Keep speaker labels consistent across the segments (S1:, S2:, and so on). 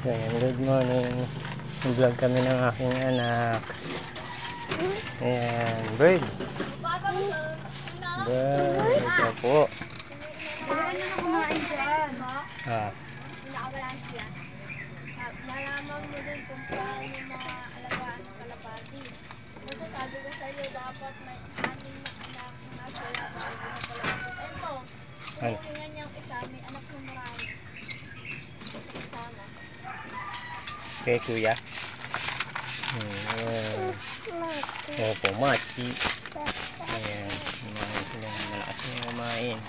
S1: Ayan, good morning. Vlog kami ng aking anak. Ayan, bird. Bird, ito po.
S2: Kailan nyo na kumain dyan?
S3: Nakawala siya. Nalaman mo din kung paano yung mga alagaan ng kalapati. Basta sabi ko sa iyo, dapat may aning na anak na nasa alagaan ng kalapati. Ito, kung tingnan niyang isa, may anak na marami. Kasama.
S1: Okay, kuya. Opo, machi. Ayan, kumain sila. Malakas na kumain.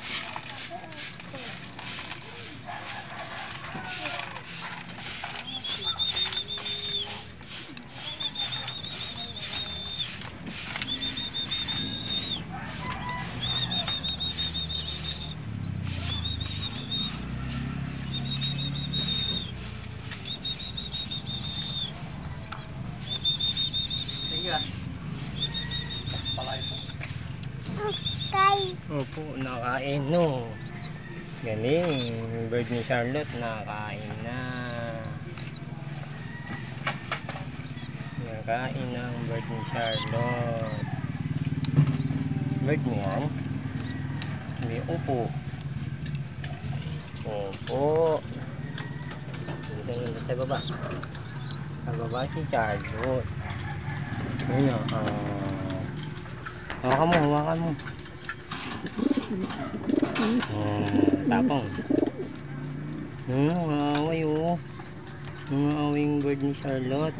S1: Opo, nakain no. Galing. Yung bird ni Charlotte nakain na. Nakain na ang bird ni Charlotte. Bird mo yan? Hindi, opo. Opo. Dito yung sa baba. Sa baba si Charlotte. Ayun, hawakan mo, hawakan mo. Tapong. Away oh. Away yung bird ni Charlotte.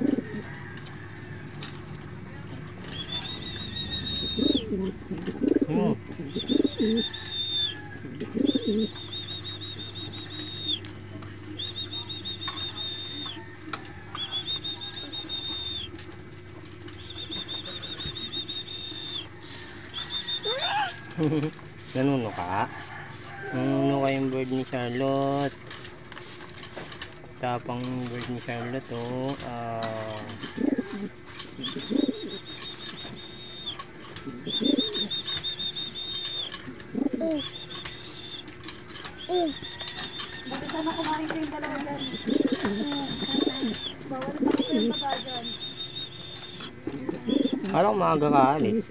S1: Nanuno ka? Nanuno ka yung bird ni Charlotte. Tapang bird ni Charlotte oh.
S2: Bakit sana kumain ko yung dalawa dyan? Bawal sa ako yung baba dyan.
S1: Parang maaga ka alis.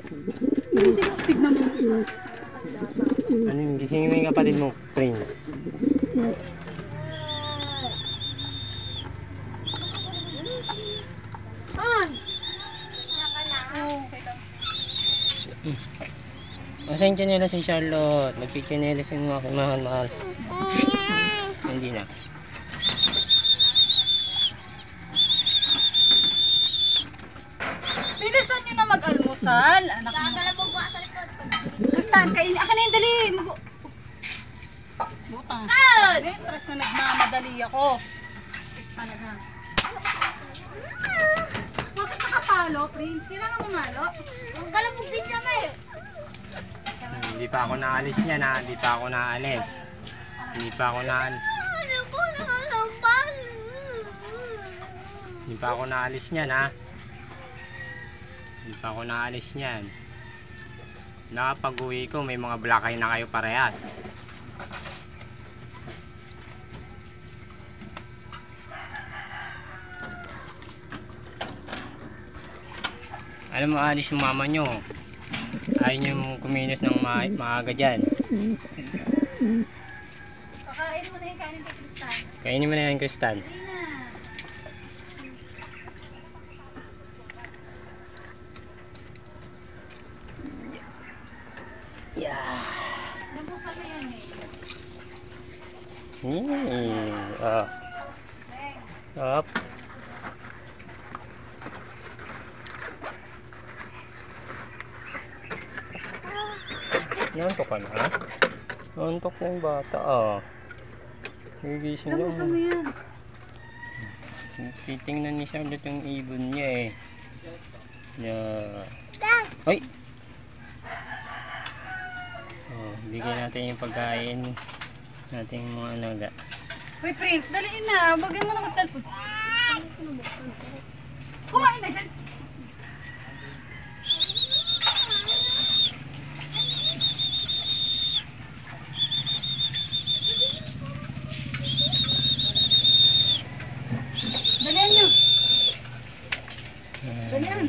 S2: Tignan mo yung isa.
S1: Ano yung gisingin mo yung kapatid mo, Prince? Asa yung chanelas ni Charlotte? Nagpichanelas yung mga mahal-mahal. Hindi na.
S2: Bilisan nyo na mag-almusal. Anak mo.
S3: Kakalabog ba sa likod?
S2: Kristan, kainin. Akin na yung dali. Butang. Kristan! Tres na nagmamadali ako. Talaga. Bakit nakapalo, Prince? Kailangan mo malo?
S3: Ang kalabog din siya may.
S1: Hindi pa ako naalis niyan ha. Hindi pa ako naalis. Hindi pa ako naalis.
S3: Ano po nakakambal?
S1: Hindi pa ako naalis niyan ha. Hindi pa ako naalis niyan. Nakapag-uwi ko may mga black eye na kayo parehas. Alam mo, alis yung mama nyo. Ayaw nyo kumilos ng maaga dyan.
S2: Pakain mo na yung kanin kay Kristan.
S1: Kainin mo na yan, Kristan.
S2: Hindi na.
S1: Yeah.
S2: Nabukas na yan
S1: Up. Nantok ka na? Nantok na yung bata Gigising lang.
S2: Nabukas mo yan.
S1: Titingnan ni Charlotte yung ibon niya Hoy! Bigyan natin yung pagkain natin mga alaga.
S2: Uy, Prince, daliin na. Bagay mo na mag-cellphone. Kumain na dyan. Ganyan.